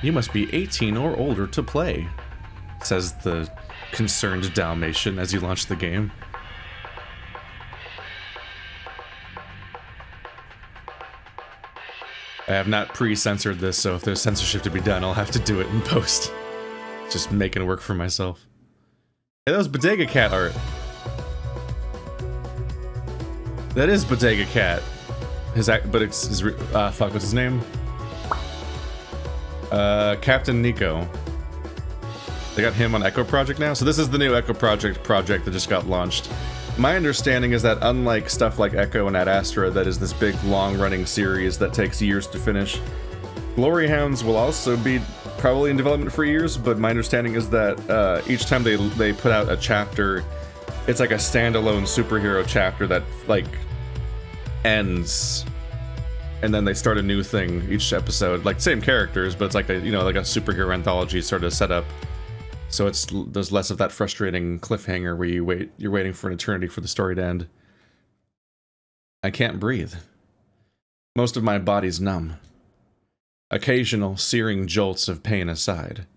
You must be 18 or older to play, says the concerned Dalmatian as you launch the game. I have not pre-censored this, so if there's censorship to be done, I'll have to do it in post. Just making work for myself. Hey, that was Bodega Cat art. That is Bodega Cat. But it's his, fuck, what's his name? Captain Nico. They got him on Echo Project now? So this is the new Echo Project that just got launched. My understanding is that unlike stuff like Echo and Adastra, that is this big long-running series that takes years to finish, Glory Hounds will also be probably in development for years, but my understanding is that each time they put out a chapter, it's like a standalone superhero chapter that, like, ends, and then they start a new thing each episode. Like, same characters, but it's like a, you know, like a superhero anthology sort of setup. So there's less of that frustrating cliffhanger where you're waiting for an eternity for the story to end. I can't breathe. Most of my body's numb. Occasional searing jolts of pain aside.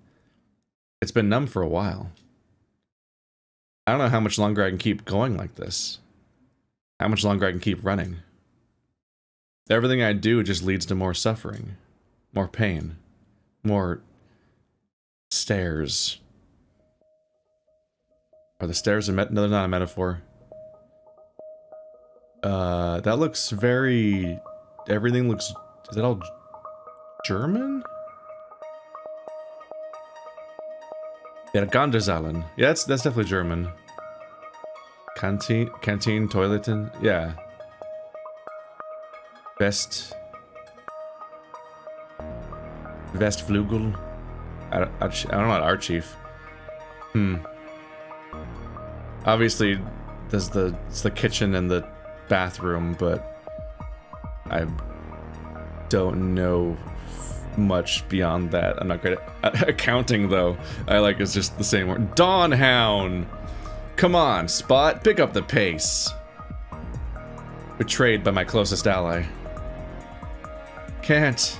It's been numb for a while. I don't know how much longer I can keep going like this. How much longer I can keep running. Everything I do just leads to more suffering. More pain. More stairs. Are the stairs no, they're not a metaphor. That looks very... Everything looks... Is that all German? Yeah, Gonderzalen. Yeah, that's definitely German. Canteen, Toiletten. Yeah. Westflügel. I don't know, Archief. Obviously, it's the kitchen and the bathroom, but I don't know much beyond that. I'm not great at accounting, though. It's just the same word. Dawn Hound! Come on, Spot, pick up the pace. Betrayed by my closest ally. Can't.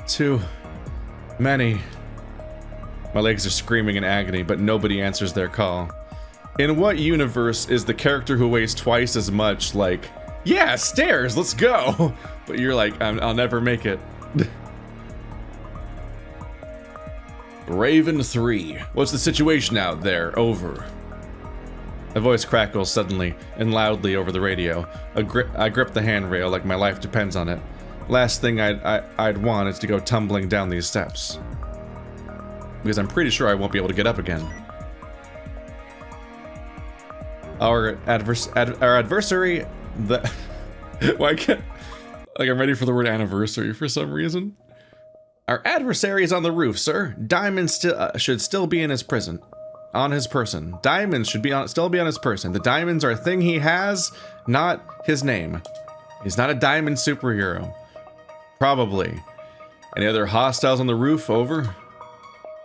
Too many. My legs are screaming in agony, but nobody answers their call. In what universe is the character who weighs twice as much like, yeah, stairs, let's go? But you're like, I'll never make it. Raven 3. What's the situation out there? Over. A voice crackles suddenly and loudly over the radio. I grip the handrail like my life depends on it. Last thing I'd want is to go tumbling down these steps. Because I'm pretty sure I won't be able to get up again. Our adversary, why can't, like, I'm ready for the word anniversary for some reason. Our adversary is on the roof, sir. Diamond should still be in his prison. On his person. Diamonds should still be on his person. The diamonds are a thing he has, not his name. He's not a diamond superhero. Probably. Any other hostiles on the roof? Over.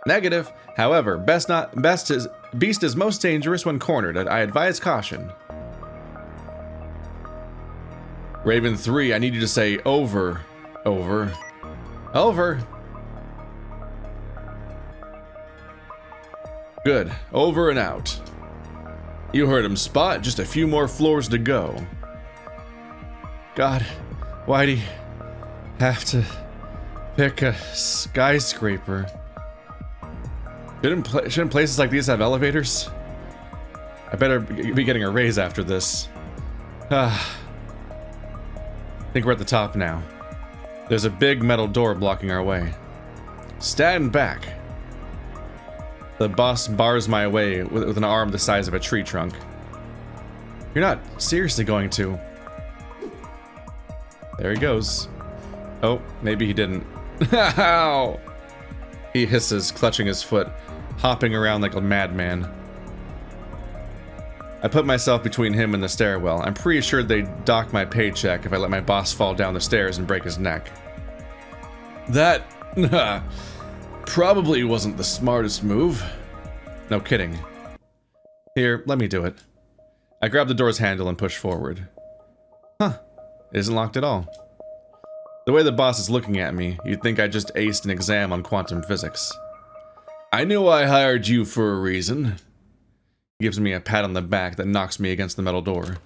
Negative. However, beast is most dangerous when cornered. I advise caution. Raven 3, I need you to say over. Over. Over. Good. Over and out. You heard him, Spot. Just a few more floors to go. God, why'd he have to pick a skyscraper? Shouldn't places like these have elevators? I better be getting a raise after this. I think we're at the top now. There's a big metal door blocking our way. Stand back. The boss bars my way with an arm the size of a tree trunk. You're not seriously going to... There he goes. Oh, maybe he didn't. Ow! He hisses, clutching his foot, hopping around like a madman. I put myself between him and the stairwell. I'm pretty sure they'd dock my paycheck if I let my boss fall down the stairs and break his neck. That... probably wasn't the smartest move. No kidding. Here, let me do it. I grab the door's handle and push forward. Huh. It isn't locked at all. The way the boss is looking at me, you'd think I just aced an exam on quantum physics. I knew I hired you for a reason. He gives me a pat on the back that knocks me against the metal door.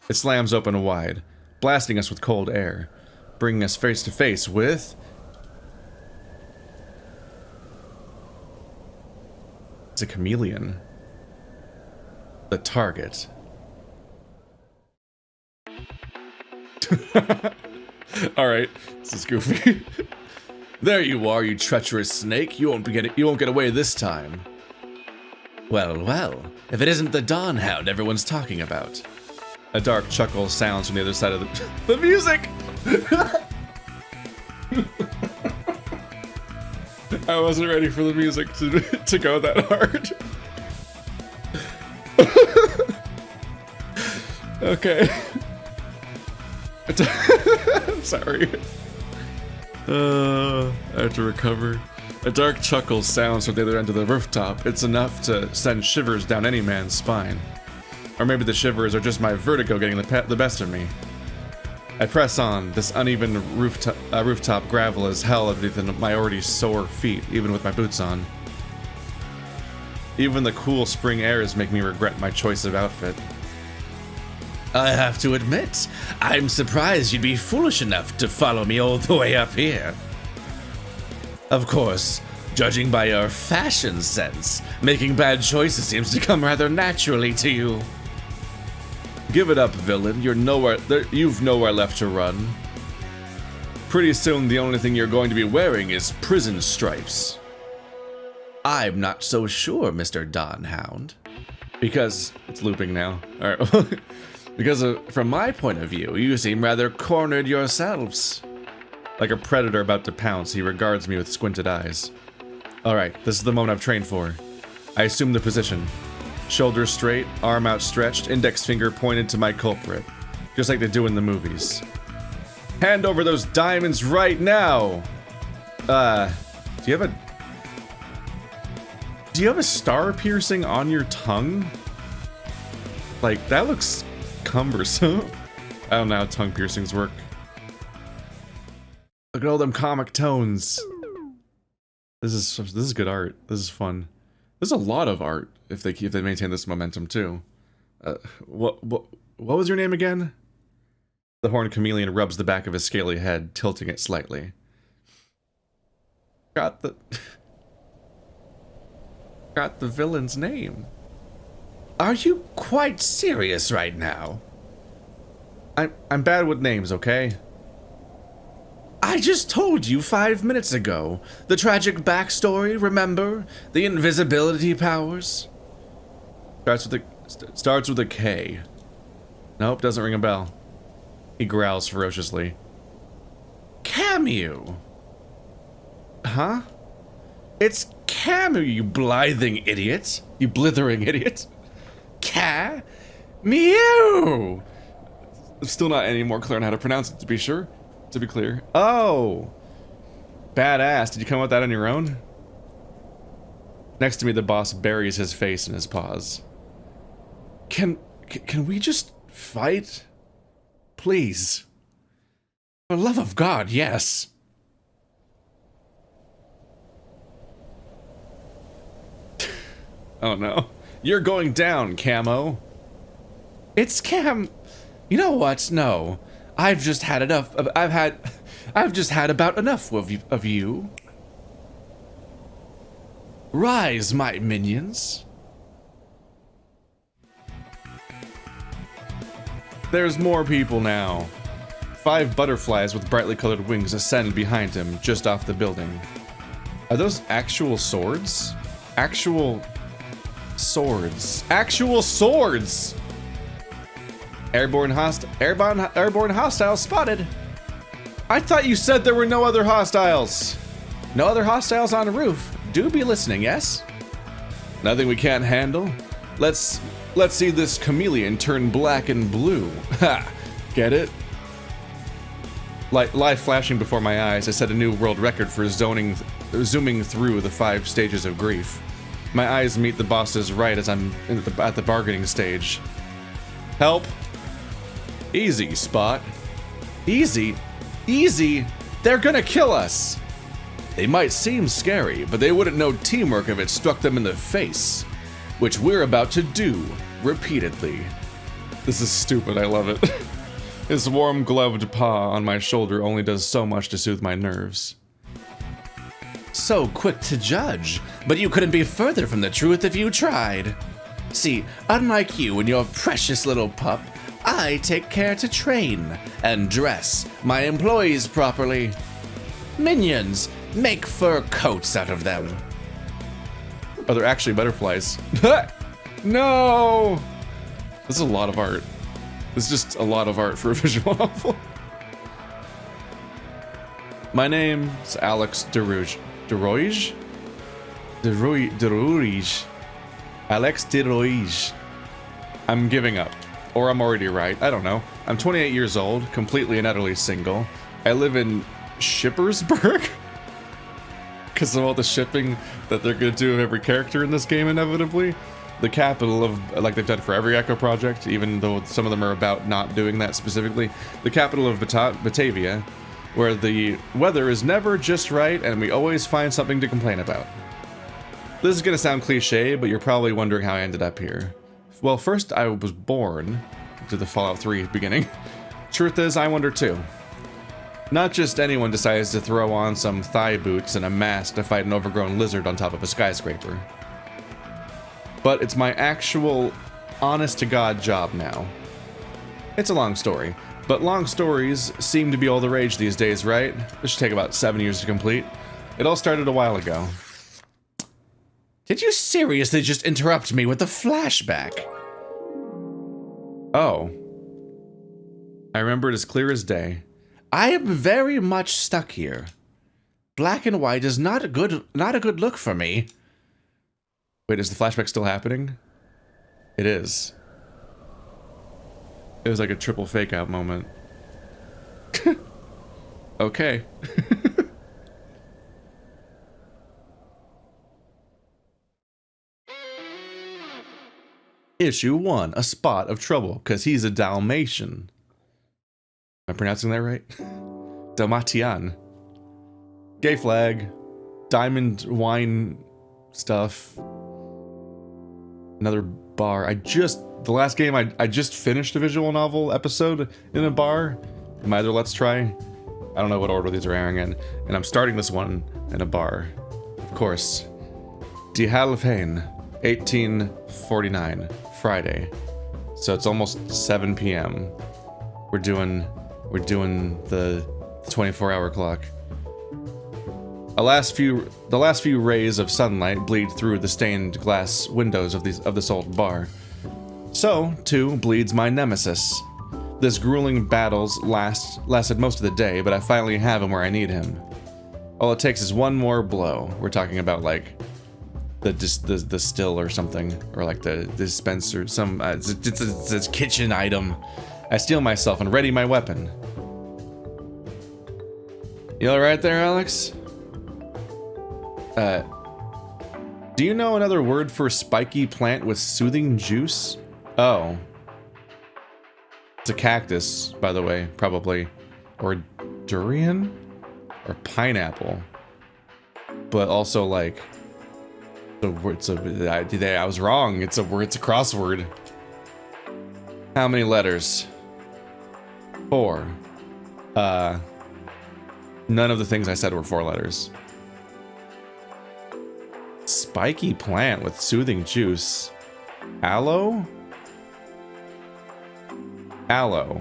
It slams open wide, blasting us with cold air, bringing us face to face with... It's a chameleon. The target. Alright, this is goofy. There you are, you treacherous snake. You won't get away this time. Well, well, if it isn't the Dawn Hound everyone's talking about. A dark chuckle sounds from the other side of the music! I wasn't ready for the music to go that hard. Okay. I'm sorry. I have to recover. A dark chuckle sounds from the other end of the rooftop. It's enough to send shivers down any man's spine. Or maybe the shivers are just my vertigo getting the best of me. I press on. This uneven rooftop gravel is hell underneath my already sore feet, even with my boots on. Even the cool spring airs make me regret my choice of outfit. I have to admit, I'm surprised you'd be foolish enough to follow me all the way up here. Of course, judging by your fashion sense, making bad choices seems to come rather naturally to you. Give it up, villain. You've nowhere left to run. Pretty soon, the only thing you're going to be wearing is prison stripes. I'm not so sure, Mr. Dawn Hound. Because it's looping now. All right. Because from my point of view, you seem rather cornered yourselves. Like a predator about to pounce, he regards me with squinted eyes. Alright, this is the moment I've trained for. I assume the position. Shoulders straight, arm outstretched, index finger pointed to my culprit. Just like they do in the movies. Hand over those diamonds right now! Do you have a star piercing on your tongue? Like, that looks cumbersome. I don't know how tongue piercings work. Look at all them comic tones. This is good art. This is fun. There's a lot of art if they maintain this momentum too. What was your name again? The horned chameleon rubs the back of his scaly head, tilting it slightly. Got the villain's name. Are you quite serious right now? I'm bad with names, okay? I just told you 5 minutes ago. The tragic backstory, remember? The invisibility powers? Starts with a K. Nope, doesn't ring a bell. He growls ferociously. Camu. Huh? It's Camu, you blithering idiot. You blithering idiot. Mew! I'm still not any more clear on how to pronounce it, to be clear. Oh! Badass. Did you come up with that on your own? Next to me, the boss buries his face in his paws. Can we just fight? Please. For the love of God, yes. Oh no. You're going down, Camo. It's Cam. You know what? No. I've just had enough. I've just had about enough of you. Rise, my minions. There's more people now. 5 butterflies with brightly colored wings ascend behind him, just off the building. Are those actual swords? Actual swords. Actual swords! Airborne hostiles spotted. I thought you said there were no other hostiles. No other hostiles on the roof. Do be listening, yes? Nothing we can't handle? Let's see this chameleon turn black and blue. Ha! Get it? Light flashing before my eyes, I set a new world record for zooming through the 5 stages of grief. My eyes meet the boss's right as I'm at the bargaining stage. Help! Easy, Spot. Easy? Easy? They're gonna kill us! They might seem scary, but they wouldn't know teamwork if it struck them in the face. Which we're about to do, repeatedly. This is stupid, I love it. His warm gloved paw on my shoulder only does so much to soothe my nerves. So quick to judge, but you couldn't be further from the truth if you tried. See, unlike you and your precious little pup, I take care to train and dress my employees properly. Minions, make fur coats out of them. Oh, they're actually butterflies. No! This is a lot of art. This is just a lot of art for a visual novel. My name is Alex de Rooij. De Rooij? De Rooij. Alex de Rooij. I'm giving up. Or I'm already right. I don't know. I'm 28 years old, completely and utterly single. I live in Schippersburg. Because of all the shipping that they're going to do of every character in this game, inevitably. The capital of, like they've done for every Echo project, even though some of them are about not doing that specifically. The capital of Batavia, where the weather is never just right and we always find something to complain about. This is going to sound cliche, but you're probably wondering how I ended up here. Well, first I was born to the Fallout 3 beginning. Truth is, I wonder too. Not just anyone decides to throw on some thigh boots and a mask to fight an overgrown lizard on top of a skyscraper. But it's my actual, honest-to-God job now. It's a long story, but long stories seem to be all the rage these days, right? This should take about 7 years to complete. It all started a while ago. Did you seriously just interrupt me with a flashback? Oh. I remember it as clear as day. I am very much stuck here. Black and white is not a good look for me. Wait, is the flashback still happening? It is. It was like a triple fake out moment. Okay. Issue 1, a spot of trouble, because he's a dalmatian. Am I pronouncing that right? Dalmatian. Gay flag. Diamond wine stuff. Another bar. The last game, I just finished a visual novel episode in a bar. In my other Let's Try. I don't know what order these are airing in. And I'm starting this one in a bar. Of course. Die Halfheen, 1849. Friday. So it's almost 7 p.m. We're doing the 24-hour clock. The last few rays of sunlight bleed through the stained glass windows of this old bar. So, too, bleeds my nemesis. This grueling battles lasted most of the day, but I finally have him where I need him. All it takes is one more blow. We're talking about like the still or something, or like the dispenser, some it's a kitchen item. I steel myself and ready my weapon. You all right there, Alex? Do you know another word for spiky plant with soothing juice? Oh. It's a cactus, by the way, probably. Or durian? Or pineapple. But also like... I was wrong. It's a crossword. How many letters? 4. None of the things I said were 4 letters. Spiky plant with soothing juice. Aloe? Aloe.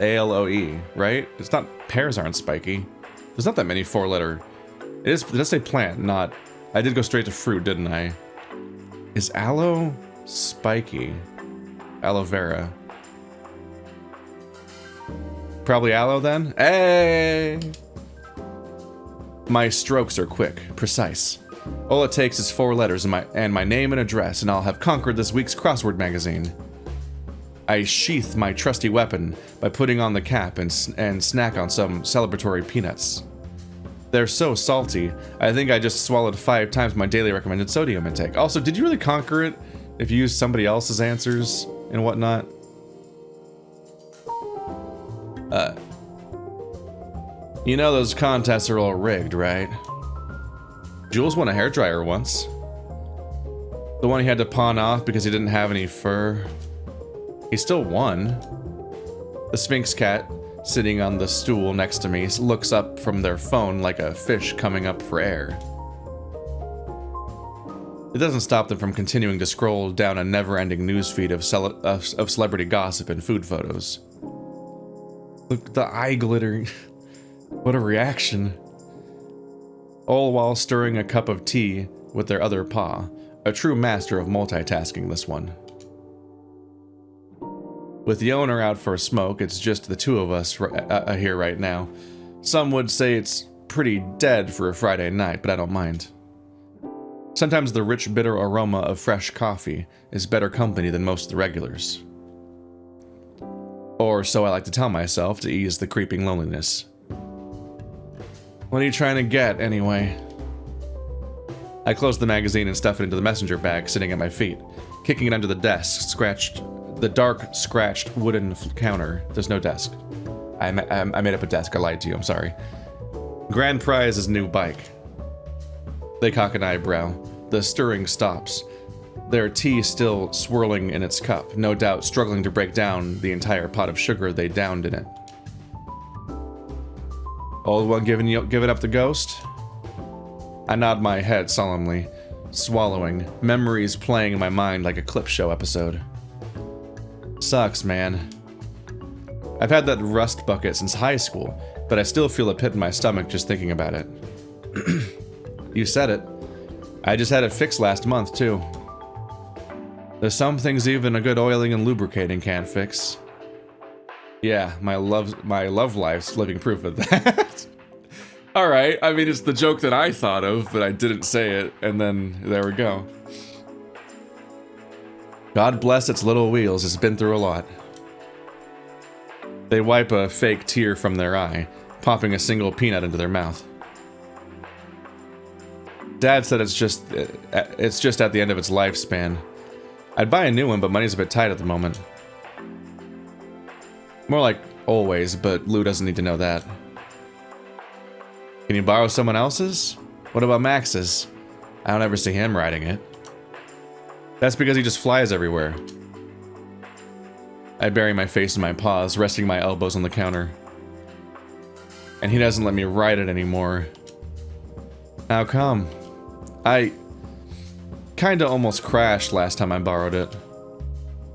A-L-O-E, right? It's not, pears aren't spiky. There's not that many 4-letter. It does say plant, not... I did go straight to fruit, didn't I? Is aloe spiky? Aloe vera. Probably aloe then? Hey! My strokes are quick, precise. All it takes is 4 letters and my name and address, and I'll have conquered this week's crossword magazine. I sheath my trusty weapon by putting on the cap and snack on some celebratory peanuts. They're so salty, I think I just swallowed 5 times my daily recommended sodium intake. Also, did you really conquer it if you used somebody else's answers and whatnot? You know those contests are all rigged, right? Jules won a hairdryer once. The one he had to pawn off because he didn't have any fur. He still won. The Sphinx cat, sitting on the stool next to me, looks up from their phone like a fish coming up for air. It doesn't stop them from continuing to scroll down a never-ending newsfeed of celebrity gossip and food photos. Look, the eye glitter. What a reaction. All while stirring a cup of tea with their other paw. A true master of multitasking, this one. With the owner out for a smoke, it's just the two of us here right now. Some would say it's pretty dead for a Friday night, but I don't mind. Sometimes the rich, bitter aroma of fresh coffee is better company than most of the regulars. Or so I like to tell myself to ease the creeping loneliness. What are you trying to get, anyway? I close the magazine and stuff it into the messenger bag sitting at my feet, kicking it under the desk, the dark, scratched wooden counter. There's no desk. I made up a desk. I lied to you. I'm sorry. Grand prize is new bike. They cock an eyebrow. The stirring stops. Their tea still swirling in its cup, no doubt struggling to break down the entire pot of sugar they downed in it. Old one giving up the ghost? I nod my head solemnly, swallowing, memories playing in my mind like a clip show episode. Sucks, man. I've had that rust bucket since high school, but I still feel a pit in my stomach just thinking about it. You said it. I just had it fixed last month, too. There's some things even a good oiling and lubricating can't fix. Yeah, my love life's living proof of that. Alright, I mean, it's the joke that I thought of, but I didn't say it, and then there we go. God bless its little wheels, it's been through a lot. They wipe a fake tear from their eye, popping a single peanut into their mouth. Dad said it's just at the end of its lifespan. I'd buy a new one, but money's a bit tight at the moment. More like always, but Lou doesn't need to know that. Can you borrow someone else's? What about Max's? I don't ever see him riding it. That's because he just flies everywhere. I bury my face in my paws, resting my elbows on the counter. And he doesn't let me ride it anymore. How come? I kinda almost crashed last time I borrowed it.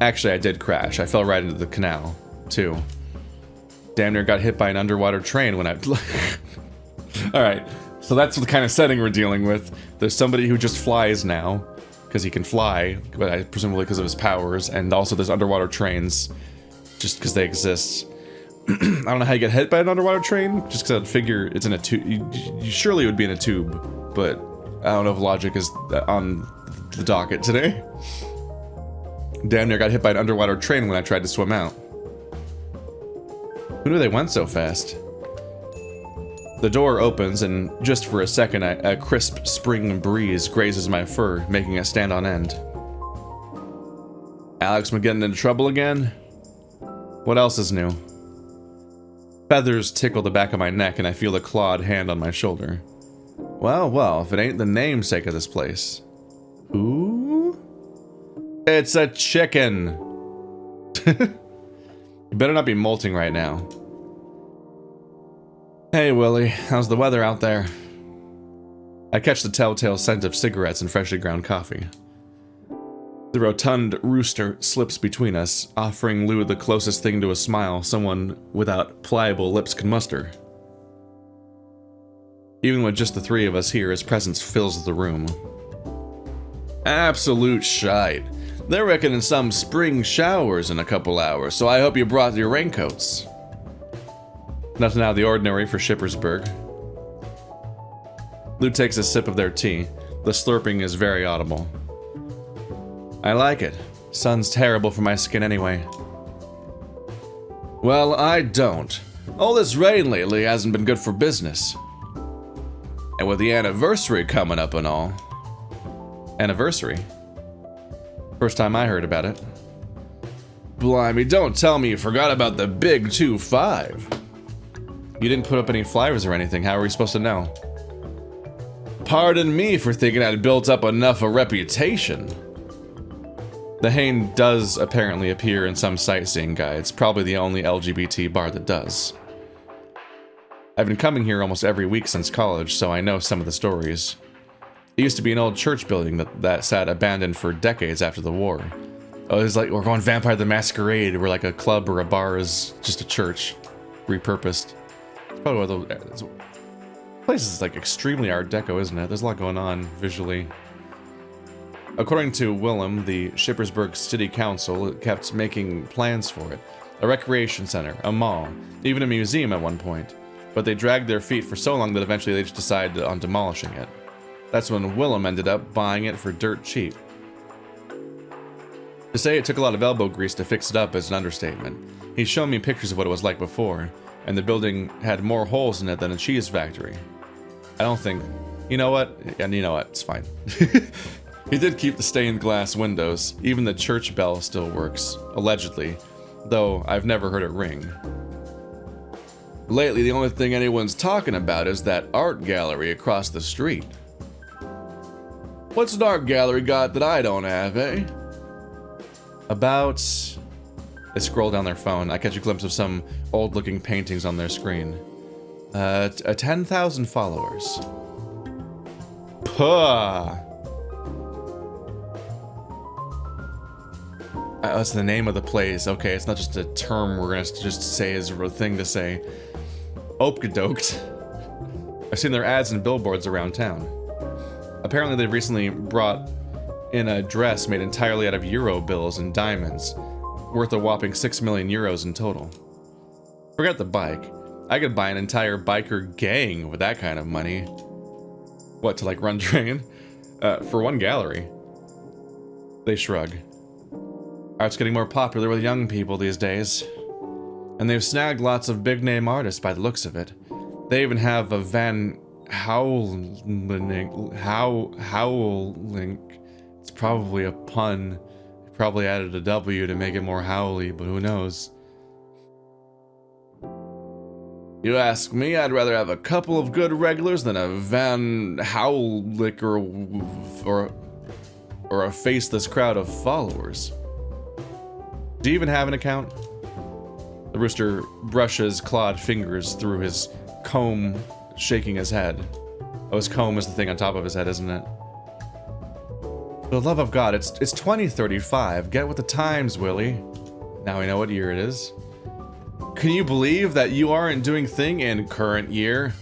Actually, I did crash. I fell right into the canal, too. Damn near got hit by an underwater train when I... Alright, so that's the kind of setting we're dealing with. There's somebody who just flies now, because he can fly, but presumably because of his powers, and also there's underwater trains, just because they exist. I don't know how you get hit by an underwater train, just because I'd figure it's in a tube. You surely it would be in a tube, but I don't know if logic is on the docket today. Damn near got hit by an underwater train when I tried to swim out. Who knew they went so fast? The door opens, and just for a second, a crisp spring breeze grazes my fur, making it stand on end. Alex been getting into trouble again? What else is new? Feathers tickle the back of my neck, and I feel a clawed hand on my shoulder. Well, if it ain't the namesake of this place. Who? It's a chicken! You better not be molting right now. Hey, Willie, how's the weather out there? I catch the telltale scent of cigarettes and freshly ground coffee. The rotund rooster slips between us, offering Lou the closest thing to a smile someone without pliable lips can muster. Even with just the three of us here, his presence fills the room. Absolute shite. They're reckoning some spring showers in a couple hours, so I hope you brought your raincoats. Nothing out of the ordinary for Schippersburg. Lou takes a sip of their tea. The slurping is very audible. I like it. Sun's terrible for my skin anyway. Well, I don't. All this rain lately hasn't been good for business. And with the anniversary coming up and all. Anniversary? First time I heard about it. Blimey, don't tell me you forgot about the big 2-5. You didn't put up any flyers or anything. How are we supposed to know? Pardon me for thinking I'd built up enough a reputation. The Hound does apparently appear in some sightseeing guides, probably the only LGBT bar that does. I've been coming here almost every week since college, so I know some of the stories. It used to be an old church building that sat abandoned for decades after the war. Oh, it was like, we're going Vampire the Masquerade, where like a club or a bar is just a church, repurposed. It's probably one of those places like extremely Art Deco, isn't it? There's a lot going on visually. According to Willem, the Schippersburg City Council kept making plans for it. A recreation center, a mall, even a museum at one point. But they dragged their feet for so long that eventually they just decided on demolishing it. That's when Willem ended up buying it for dirt cheap. To say it took a lot of elbow grease to fix it up is an understatement. He's shown me pictures of what it was like before, and the building had more holes in it than a cheese factory. I don't think... You know what? And you know what? It's fine. He did keep the stained glass windows. Even the church bell still works, allegedly, though I've never heard it ring. Lately, the only thing anyone's talking about is that art gallery across the street. What's an art gallery got that I don't have, eh? About... They scroll down their phone. I catch a glimpse of some old-looking paintings on their screen. 10,000 followers. Puh! That's the name of the place. Okay, it's not just a term we're gonna just say as a thing to say. Opkedoked. I've seen their ads and billboards around town. Apparently they've recently brought in a dress made entirely out of euro bills and diamonds, worth a whopping 6 million euros in total. Forget the bike. I could buy an entire biker gang with that kind of money. What, to like run train? For one gallery. They shrug. Art's getting more popular with young people these days. And they've snagged lots of big-name artists by the looks of it. They even have a Van Howling. It's probably a pun. They probably added a W to make it more howly, but who knows? You ask me, I'd rather have a couple of good regulars than a Van Howlick or a faceless crowd of followers. Do you even have an account? The rooster brushes clawed fingers through his comb, shaking his head. Oh, his comb is the thing on top of his head, isn't it? For the love of God, it's 2035. Get with the times, Willie. Now we know what year it is. Can you believe that you aren't doing thing in current year?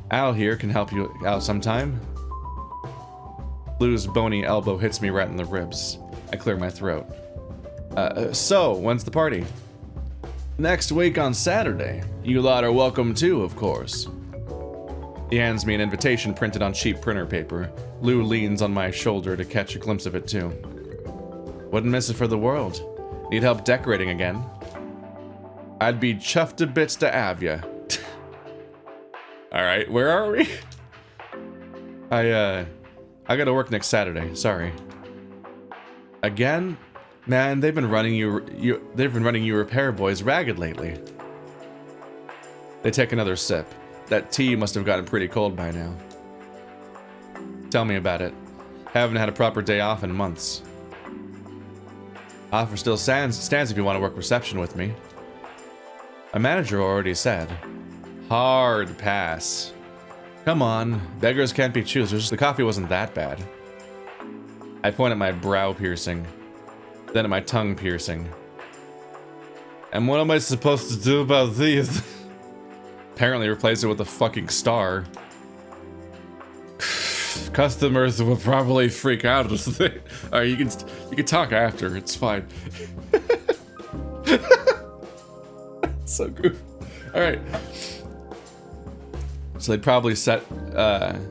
Al here can help you out sometime. Lou's bony elbow hits me right in the ribs. I clear my throat. So, when's the party? Next week on Saturday. You lot are welcome too, of course. He hands me an invitation printed on cheap printer paper. Lou leans on my shoulder to catch a glimpse of it too. Wouldn't miss it for the world. Need help decorating again? I'd be chuffed to bits to have ya. Alright, where are we? I gotta work next Saturday, sorry. Again? Man, they've been running you repair boys ragged lately. They take another sip. That tea must have gotten pretty cold by now. Tell me about it. Haven't had a proper day off in months. Offer still stands if you want to work reception with me. A manager already said. Hard pass. Come on, beggars can't be choosers. The coffee wasn't that bad. I point at my brow piercing, then at my tongue piercing. And what am I supposed to do about these? Apparently replace it with a fucking star. Customers will probably freak out. Alright, you can talk after, it's fine. So good. Alright. So they'd probably set up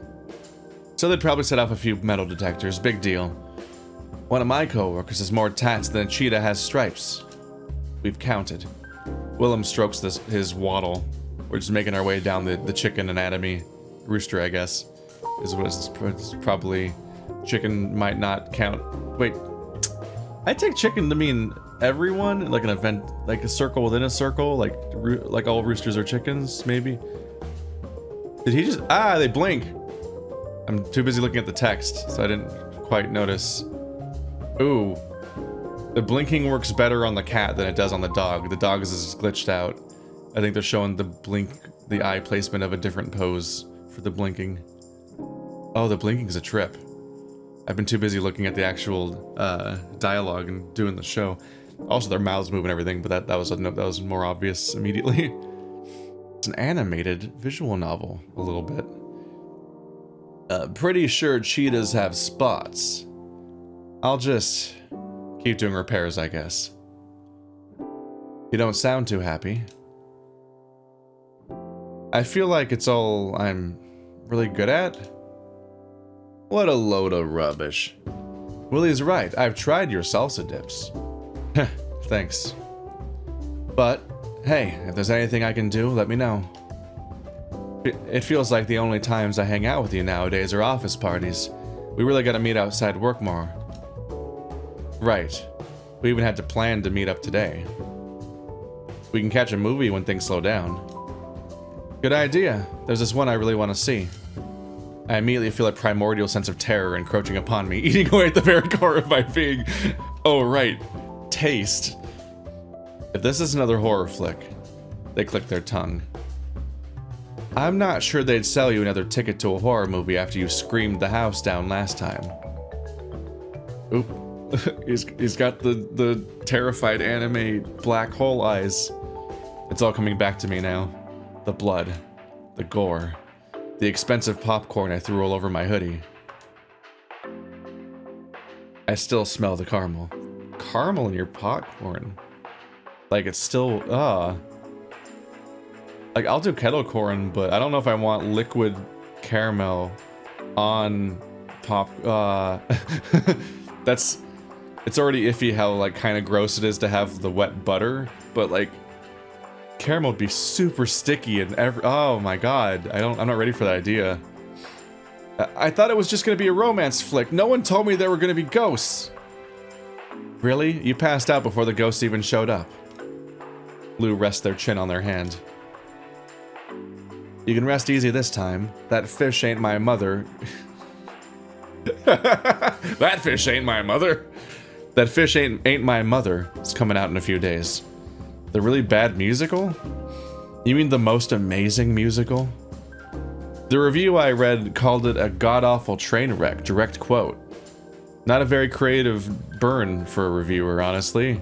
a few metal detectors. Big deal. One of my coworkers has more tats than a cheetah has stripes. We've counted. Willem strokes his waddle. We're just making our way down the chicken anatomy. Rooster, I guess, is what it's probably. Chicken might not count. Wait, I take chicken to mean everyone? Like an event, like a circle within a circle? Like all roosters are chickens, maybe? Did he just... Ah, they blink! I'm too busy looking at the text, so I didn't quite notice. Ooh. The blinking works better on the cat than it does on the dog. The dog is glitched out. I think they're showing the eye placement of a different pose for the blinking. Oh, the blinking's a trip. I've been too busy looking at the actual dialogue and doing the show. Also, their mouths move and everything, but that was more obvious immediately. It's an animated visual novel, a little bit. Pretty sure cheetahs have spots. I'll just keep doing repairs, I guess. You don't sound too happy. I feel like it's all I'm really good at. What a load of rubbish. Willie's right, I've tried your salsa dips. Thanks. But, hey, if there's anything I can do, let me know. It feels like the only times I hang out with you nowadays are office parties. We really gotta meet outside work more. Right. We even had to plan to meet up today. We can catch a movie when things slow down. Good idea. There's this one I really want to see. I immediately feel a primordial sense of terror encroaching upon me, eating away at the very core of my being. Oh, right. Taste. If this is another horror flick, they click their tongue. I'm not sure they'd sell you another ticket to a horror movie after you screamed the house down last time. Oop. he's got the terrified anime black hole eyes. It's all coming back to me now. The blood. The gore. The expensive popcorn I threw all over my hoodie. I still smell the caramel. Caramel in your popcorn? Like it's still, Like I'll do kettle corn, but I don't know if I want liquid caramel on pop, it's already iffy how like kind of gross it is to have the wet butter, but like caramel would be super sticky and oh my god, I'm not ready for that idea. I thought it was just gonna be a romance flick. No one told me there were gonna be ghosts. Really? You passed out before the ghosts even showed up. Lou rests their chin on their hand. You can rest easy this time. That fish ain't my mother. That fish ain't my mother. That fish ain't my mother. It's coming out in a few days. The really bad musical? You mean the most amazing musical? The review I read called it a god-awful train wreck, direct quote. Not a very creative burn for a reviewer, honestly.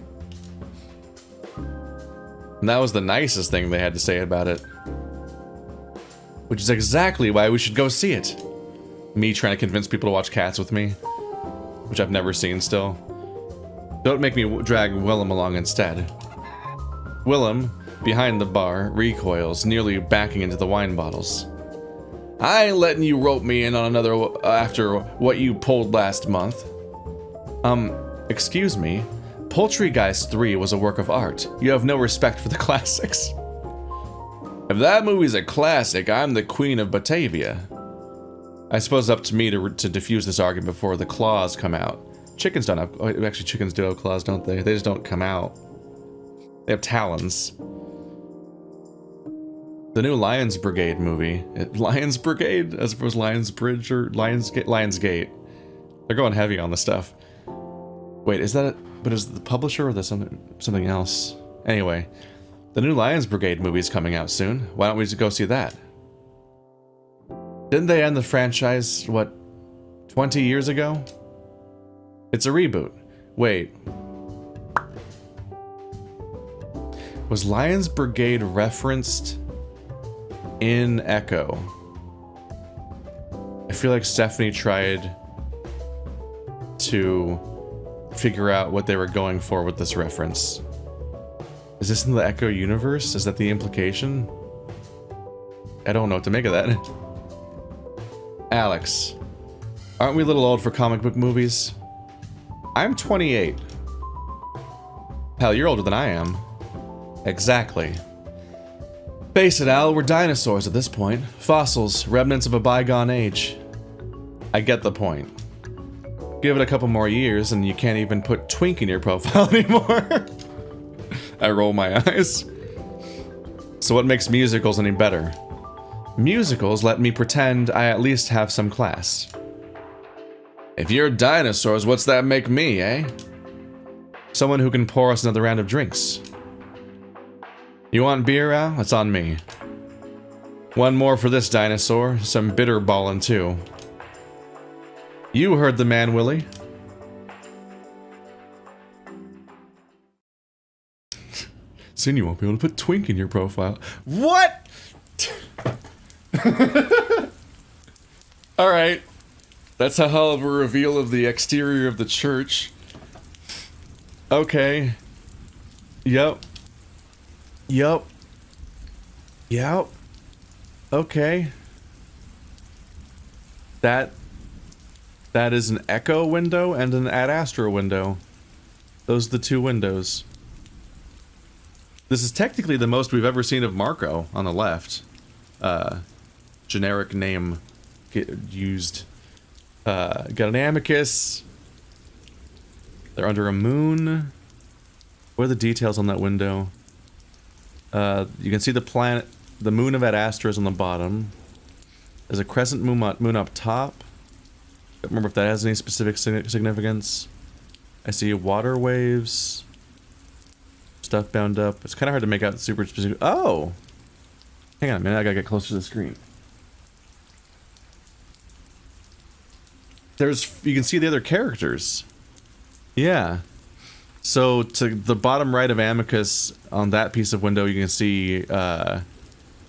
And that was the nicest thing they had to say about it. Which is exactly why we should go see it. Me trying to convince people to watch Cats with me. Which I've never seen still. Don't make me drag Willem along instead. Willem, behind the bar, recoils, nearly backing into the wine bottles. I ain't letting you rope me in on another after what you pulled last month. Excuse me. Poultrygeist 3 was a work of art. You have no respect for the classics. If that movie's a classic, I'm the queen of Batavia. I suppose it's up to me to diffuse this argument before the claws come out. Chickens don't have... Oh, actually, chickens do have claws, don't they? They just don't come out. They have talons. The new Lions Brigade movie. Lions Brigade? As opposed to Lions Bridge or Lions Gate. They're going heavy on the stuff. Wait, is that... But is it the publisher or the something else? Anyway, the new Lions Brigade movie is coming out soon. Why don't we just go see that? Didn't they end the franchise, what, 20 years ago? It's a reboot. Wait. Was Lions Brigade referenced in Echo? I feel like Stephanie tried to figure out what they were going for with this reference. Is this in the Echo universe? Is that the implication? I don't know what to make of that. Alex, aren't we a little old for comic book movies? I'm 28. Hell, you're older than I am. Exactly. Face it, Al, we're dinosaurs at this point. Fossils, remnants of a bygone age. I get the point. Give it a couple more years and you can't even put twink in your profile anymore. I roll my eyes. So what makes musicals any better? Musicals let me pretend I at least have some class. If you're dinosaurs, what's that make me, eh? Someone who can pour us another round of drinks. You want beer, Al? It's on me. One more for this dinosaur, some bitter ballin' too. You heard the man, Willie. Soon you won't be able to put twink in your profile. What? Alright. That's a hell of a reveal of the exterior of the church. Okay. Yep. Yep. Yep. Okay. That is an Echo window and an Adastra window. Those are the two windows. This is technically the most we've ever seen of Marco on the left. Generic name used. Got an amicus. They're under a moon. What are the details on that window? You can see the planet, the moon of Adastra is on the bottom. There's a crescent moon up top. Don't remember if that has any specific significance. I see water waves. Stuff bound up. It's kind of hard to make out super specific. Oh! Hang on a minute, I gotta get closer to the screen. You can see the other characters. Yeah. So to the bottom right of Amicus, on that piece of window, you can see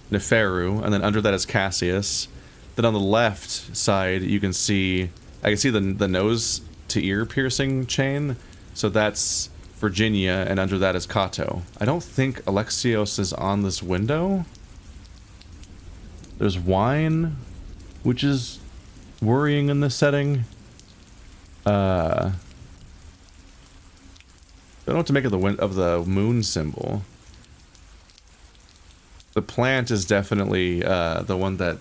Neferu, and then under that is Cassius. Then on the left side, you can see, I can see the nose to ear piercing chain. So that's Virginia, and under that is Kato. I don't think Alexios is on this window. There's wine, which is worrying in this setting. I don't know what to make of the moon symbol. The plant is definitely the one that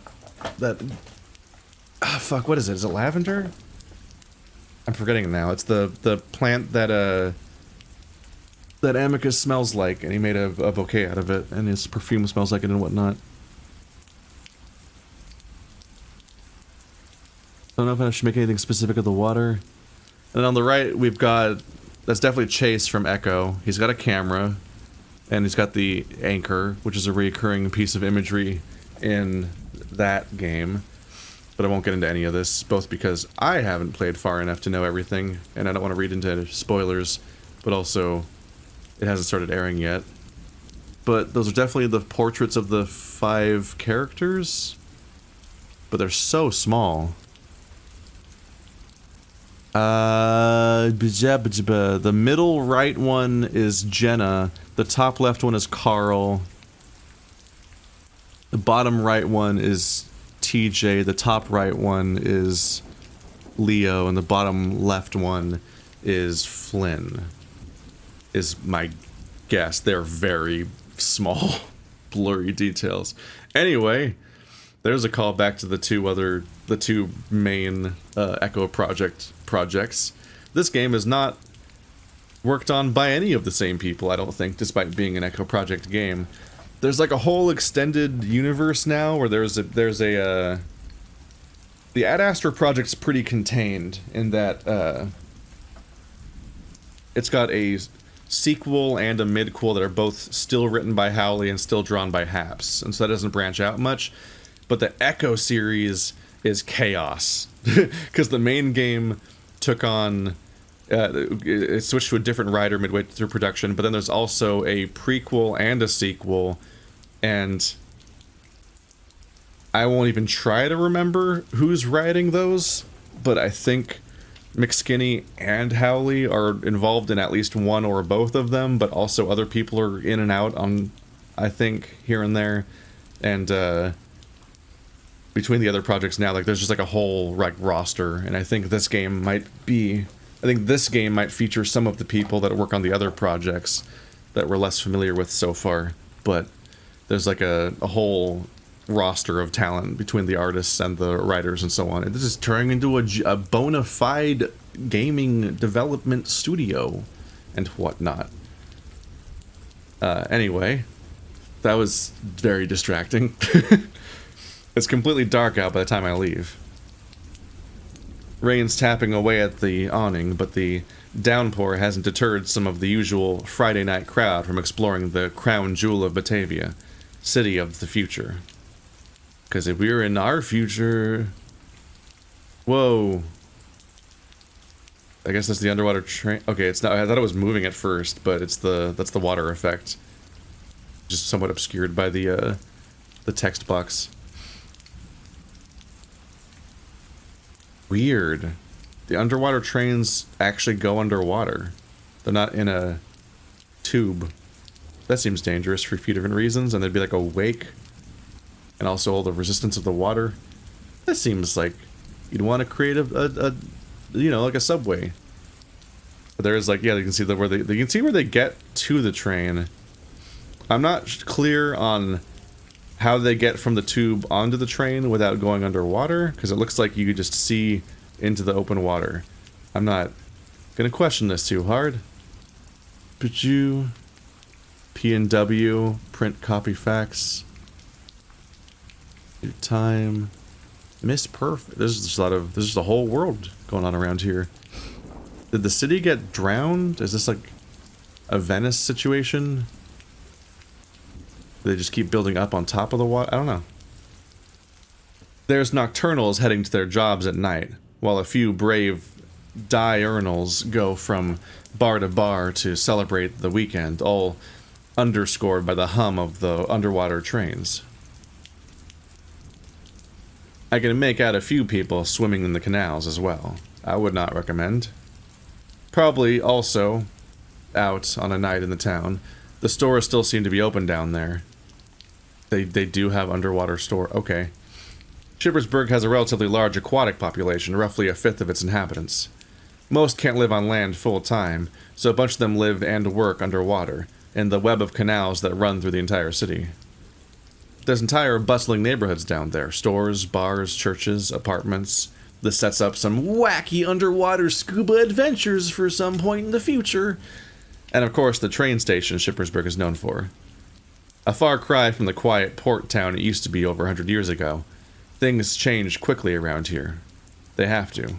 fuck, what is it? Is it lavender? I'm forgetting it now. It's the plant that that Amicus smells like, and he made a bouquet out of it, and his perfume smells like it and whatnot. I don't know if I should make anything specific of the water. And on the right, we've got, that's definitely Chase from Echo. He's got a camera, and he's got the anchor, which is a recurring piece of imagery in that game. But I won't get into any of this, both because I haven't played far enough to know everything, and I don't want to read into spoilers, but also it hasn't started airing yet. But those are definitely the portraits of the 5 characters, but they're so small. The middle right one is Jenna. The top left one is Carl. The bottom right one is TJ. The top right one is Leo. And the bottom left one is Flynn. Is my guess. They're very small, blurry details. Anyway, there's a callback to the two main Echo projects. This game is not worked on by any of the same people, I don't think, despite being an Echo Project game. There's like a whole extended universe now where there's a the Adastra project's pretty contained in that it's got a sequel and a midquel that are both still written by Howley and still drawn by Haps, and so that doesn't branch out much. But the Echo series is chaos because the main game took on it switched to a different writer midway through production, but then there's also a prequel and a sequel, and I won't even try to remember who's writing those, but I think McSkinney and Howley are involved in at least one or both of them, but also other people are in and out on, I think, here and there. And between the other projects now, like, there's just like a whole like roster, and I think this game might feature some of the people that work on the other projects that we're less familiar with so far, but there's like a whole roster of talent between the artists and the writers and so on. And this is turning into a bona fide gaming development studio and whatnot. Anyway, that was very distracting. It's completely dark out by the time I leave. Rain's tapping away at the awning, but the downpour hasn't deterred some of the usual Friday night crowd from exploring the crown jewel of Batavia, city of the future. Because if we were in our future... Whoa. I guess that's the underwater train. Okay, it's not. I thought it was moving at first, but it's that's the water effect. Just somewhat obscured by the text box. Weird. The underwater trains actually go underwater. They're not in a tube. That seems dangerous for a few different reasons, and there'd be like a wake, and also all the resistance of the water. That seems like you'd want to create a you know, like a subway. But there's like, yeah, you can see where they can see where they get to the train. I'm not clear on how they get from the tube onto the train without going underwater, because it looks like you could just see into the open water. I'm not gonna question this too hard. But you P&W, print copy fax. Your time. Miss Perfect. There's just there's just a whole world going on around here. Did the city get drowned? Is this like a Venice situation? They just keep building up on top of the water? I don't know. There's nocturnals heading to their jobs at night, while a few brave diurnals go from bar to bar to celebrate the weekend, all underscored by the hum of the underwater trains. I can make out a few people swimming in the canals as well. I would not recommend. Probably also out on a night in the town. The stores still seem to be open down there. They do have underwater store. Okay. Schippersburg has a relatively large aquatic population, roughly a fifth of its inhabitants. Most can't live on land full time, so a bunch of them live and work underwater, in the web of canals that run through the entire city. There's entire bustling neighborhoods down there. Stores, bars, churches, apartments. This sets up some wacky underwater scuba adventures for some point in the future. And of course, the train station Schippersburg is known for. A far cry from the quiet port town it used to be over 100 years ago. Things change quickly around here. They have to.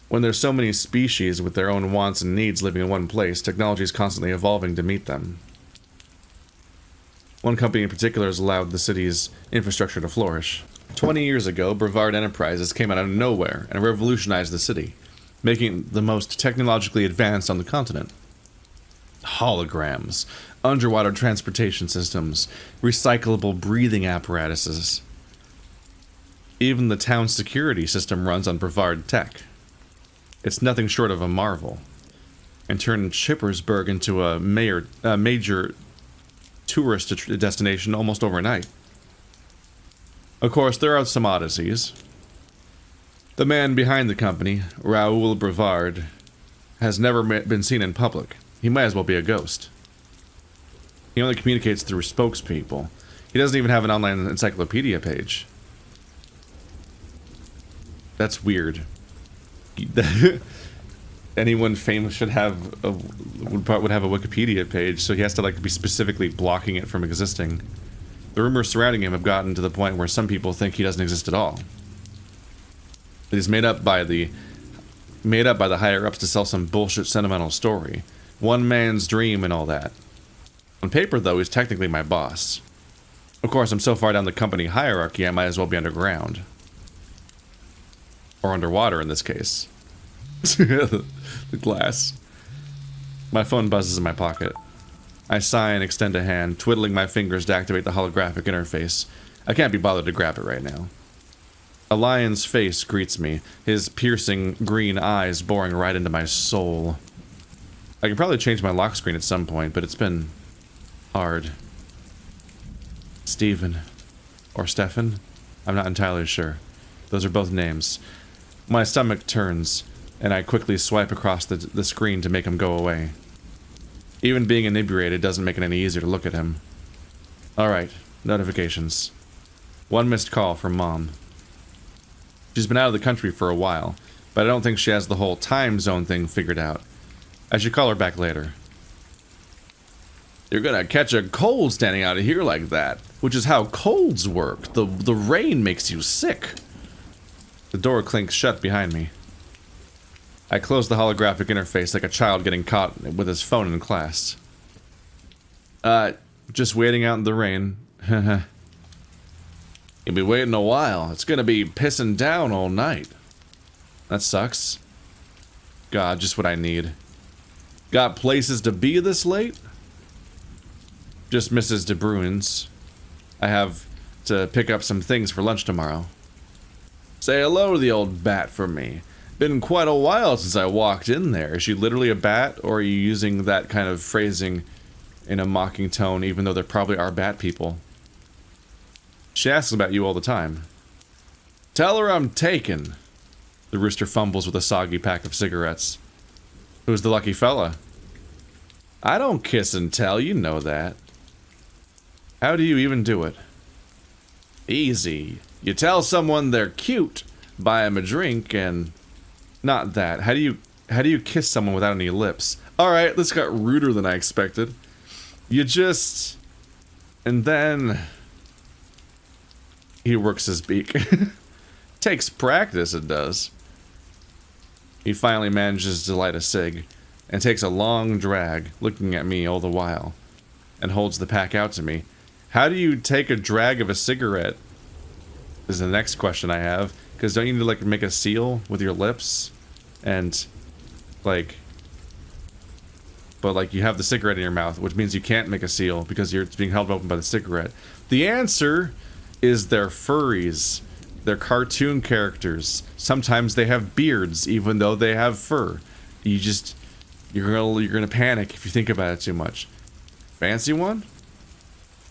When there's so many species with their own wants and needs living in one place, technology is constantly evolving to meet them. One company in particular has allowed the city's infrastructure to flourish. 20 years ago, Ballard Enterprises came out of nowhere and revolutionized the city, making it the most technologically advanced on the continent. Holograms, underwater transportation systems, recyclable breathing apparatuses. Even the town's security system runs on Ballard tech. It's nothing short of a marvel, and turned Schippersburg into a major tourist destination almost overnight. Of course, there are some oddities. The man behind the company, Raoul Bravard, has never been seen in public. He might as well be a ghost. He only communicates through spokespeople. He doesn't even have an online encyclopedia page. That's weird. Anyone famous should have would have a Wikipedia page, so he has to like be specifically blocking it from existing. The rumors surrounding him have gotten to the point where some people think he doesn't exist at all. He's made up by the higher ups to sell some bullshit sentimental story. One man's dream and all that. On paper, though, he's technically my boss. Of course, I'm so far down the company hierarchy, I might as well be underground. Or underwater, in this case. The glass. My phone buzzes in my pocket. I sigh and extend a hand, twiddling my fingers to activate the holographic interface. I can't be bothered to grab it right now. A lion's face greets me, his piercing green eyes boring right into my soul. I can probably change my lock screen at some point, but it's been hard. Steven. Or Stefan? I'm not entirely sure. Those are both names. My stomach turns, and I quickly swipe across the screen to make him go away. Even being inebriated doesn't make it any easier to look at him. Alright, notifications. One missed call from Mom. She's been out of the country for a while. but I don't think she has the whole time zone thing figured out. I should call her back later. You're gonna catch a cold standing out of here like that, which is how colds work. The rain makes you sick. The door clinks shut behind me. I close the holographic interface like a child getting caught with his phone in class. Just waiting out in the rain. You'll be waiting a while. It's gonna be pissing down all night. That sucks. God, just what I need. Got places to be this late? Just Mrs. De Bruin's. I have to pick up some things for lunch tomorrow. Say hello to the old bat for me. Been quite a while since I walked in there. Is she literally a bat, or are you using that kind of phrasing in a mocking tone, even though there probably are bat people? She asks about you all the time. Tell her I'm taken. The rooster fumbles with a soggy pack of cigarettes. Who's the lucky fella? I don't kiss and tell, you know that. How do you even do it? Easy. You tell someone they're cute, buy them a drink, and... Not that. How do you kiss someone without any lips? Alright, this got ruder than I expected. You just... And then... He works his beak. Takes practice, it does. He finally manages to light a cig, and takes a long drag, looking at me all the while, and holds the pack out to me. How do you take a drag of a cigarette? Is the next question I have. Because don't you need to, like, make a seal with your lips? And, like... But, like, you have the cigarette in your mouth, which means you can't make a seal because it's being held open by the cigarette. The answer is they're furries. They're cartoon characters. Sometimes they have beards, even though they have fur. You're gonna panic if you think about it too much. Fancy one?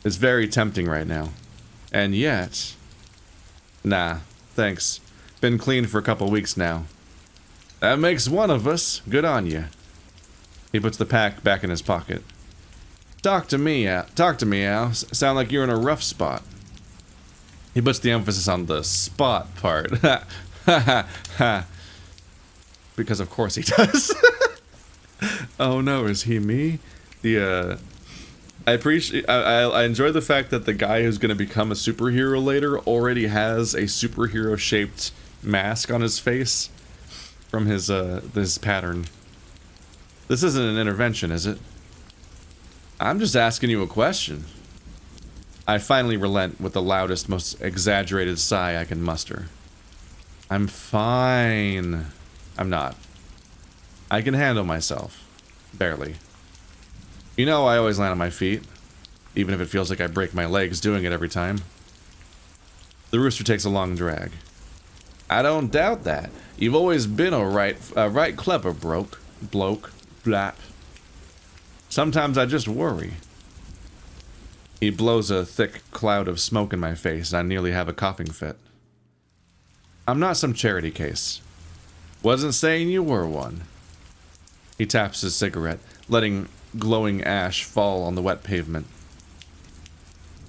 It's very tempting right now. And yet... Nah, thanks. Been clean for a couple weeks now. That makes one of us. Good on you. He puts the pack back in his pocket. Talk to me, Al. Sound like you're in a rough spot. He puts the emphasis on the spot part. Ha ha ha. Because of course he does. Oh no, is he me? I enjoy the fact that the guy who's gonna become a superhero later already has a superhero-shaped mask on his face from his pattern. This isn't an intervention, is it? I'm just asking you a question. I finally relent with the loudest, most exaggerated sigh I can muster. I'm fine. I'm not. I can handle myself. Barely. You know I always land on my feet, even if it feels like I break my legs doing it every time. The rooster takes a long drag. I don't doubt that. You've always been a right clever bloke. Blap. Sometimes I just worry. He blows a thick cloud of smoke in my face, and I nearly have a coughing fit. I'm not some charity case. Wasn't saying you were one. He taps his cigarette, letting glowing ash fall on the wet pavement.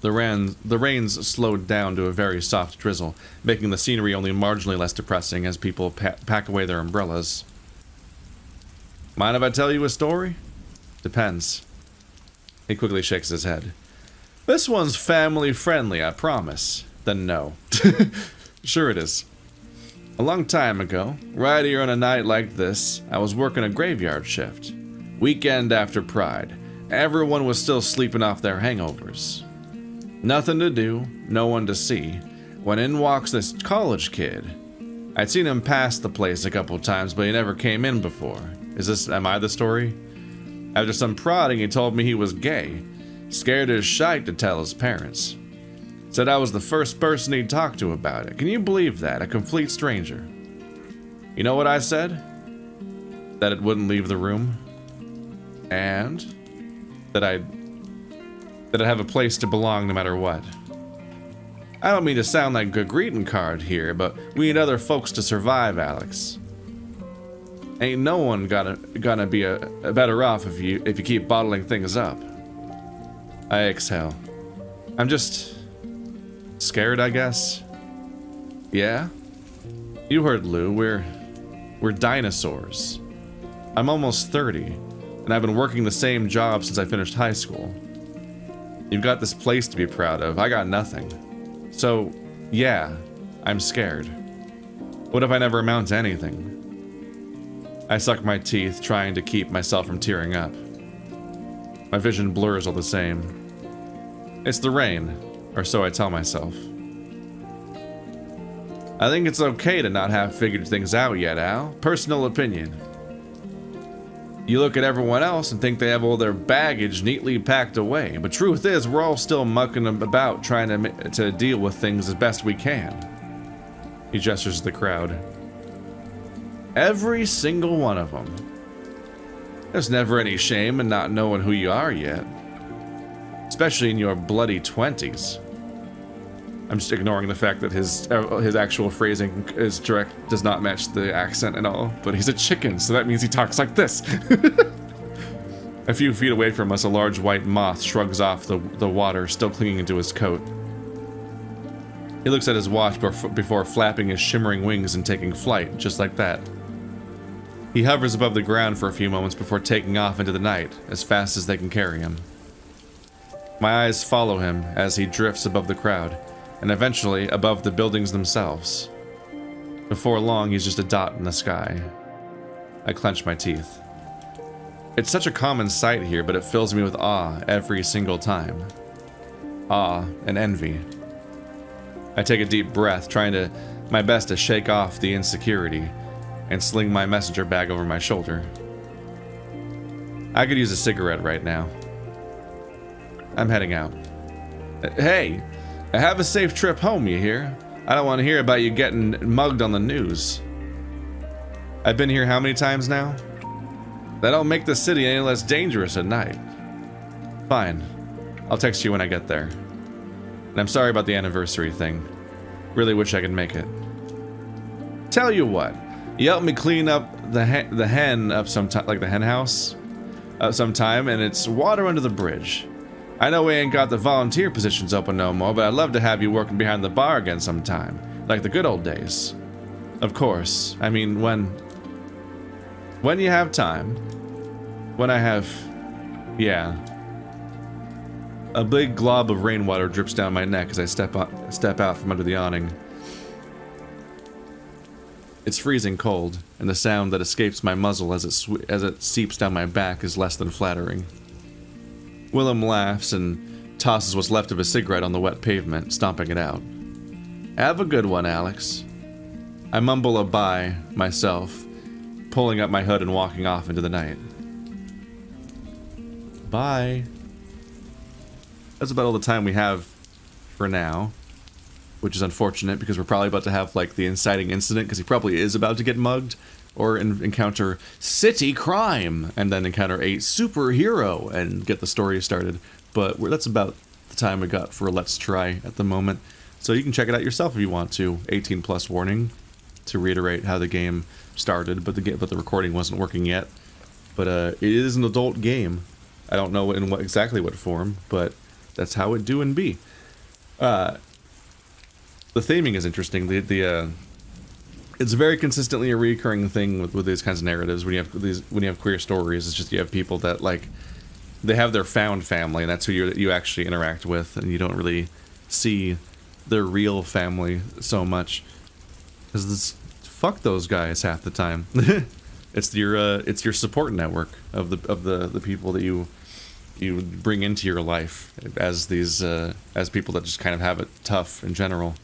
The rains slowed down to a very soft drizzle, making the scenery only marginally less depressing as people pack away their umbrellas. Mind if I tell you a story? Depends. He quickly shakes his head. This one's family friendly, I promise. Then no. Sure it is. A long time ago, right here on a night like this, I was working a graveyard shift. Weekend after Pride. Everyone was still sleeping off their hangovers. Nothing to do, no one to see, when in walks this college kid. I'd seen him pass the place a couple times, but he never came in before. Am I the story? After some prodding, he told me he was gay. Scared as shite to tell his parents. Said I was the first person he'd talked to about it. Can you believe that? A complete stranger. You know what I said? That it wouldn't leave the room. And that I'd have a place to belong no matter what. I don't mean to sound like a greeting card here, but we need other folks to survive, Alex. Ain't no one gonna be better off if you keep bottling things up. I exhale. I'm just scared, I guess. Yeah? You heard Lou, we're We're dinosaurs. I'm almost 30, and I've been working the same job since I finished high school. You've got this place to be proud of. I got nothing. So, yeah, I'm scared. What if I never amount to anything? I suck my teeth, trying to keep myself from tearing up. My vision blurs all the same. It's the rain, or so I tell myself. I think it's okay to not have figured things out yet, Al. Personal opinion. You look at everyone else and think they have all their baggage neatly packed away, but truth is, we're all still mucking about trying to deal with things as best we can. He gestures to the crowd. Every single one of them. There's never any shame in not knowing who you are yet. Especially in your bloody 20s. I'm just ignoring the fact that his actual phrasing is direct, does not match the accent at all, but he's a chicken, so that means he talks like this. A few feet away from us, a large white moth shrugs off the water still clinging to his coat. He looks at his watch before flapping his shimmering wings and taking flight, just like that. He hovers above the ground for a few moments before taking off into the night, as fast as they can carry him. My eyes follow him as he drifts above the crowd, and eventually above the buildings themselves. Before long, he's just a dot in the sky. I clench my teeth. It's such a common sight here, but it fills me with awe every single time. Awe and envy. I take a deep breath, trying my best to shake off the insecurity, and sling my messenger bag over my shoulder. I could use a cigarette right now. I'm heading out. Hey, have a safe trip home, you hear? I don't want to hear about you getting mugged on the news. I've been here how many times now? That don't make the city any less dangerous at night. Fine. I'll text you when I get there. And I'm sorry about the anniversary thing. Really wish I could make it. Tell you what. You helped me clean up the hen up sometime, like the hen house, sometime, and it's water under the bridge. I know we ain't got the volunteer positions open no more, but I'd love to have you working behind the bar again sometime, like the good old days. Of course, I mean when you have time. When I have, yeah. A big glob of rainwater drips down my neck as I step out from under the awning. It's freezing cold, and the sound that escapes my muzzle as it seeps down my back is less than flattering. Willem laughs and tosses what's left of a cigarette on the wet pavement, stomping it out. Have a good one, Alex. I mumble a bye myself, pulling up my hood and walking off into the night. Bye. That's about all the time we have for now. Which is unfortunate because we're probably about to have like the inciting incident because he probably is about to get mugged or encounter city crime and then encounter a superhero and get the story started. But that's about the time we got for a Let's Try at the moment. So you can check it out yourself if you want to. 18 plus warning to reiterate how the game started, but the recording wasn't working yet. But it is an adult game. I don't know exactly what form, but that's how it do and be. The theming is interesting. It's very consistently a recurring thing with these kinds of narratives. When you have queer stories, it's just you have people that like they have their found family, and that's who you actually interact with, and you don't really see their real family so much because fuck those guys half the time. It's your support network of the people that you bring into your life as people that just kind of have it tough in general.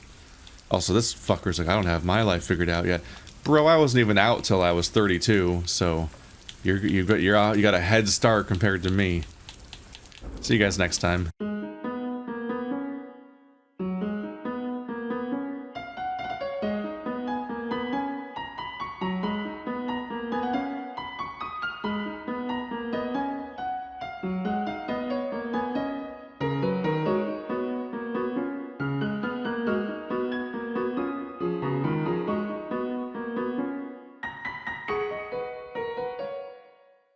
Also, this fucker's like, I don't have my life figured out yet. Bro, I wasn't even out till I was 32, so you got a head start compared to me. See you guys next time.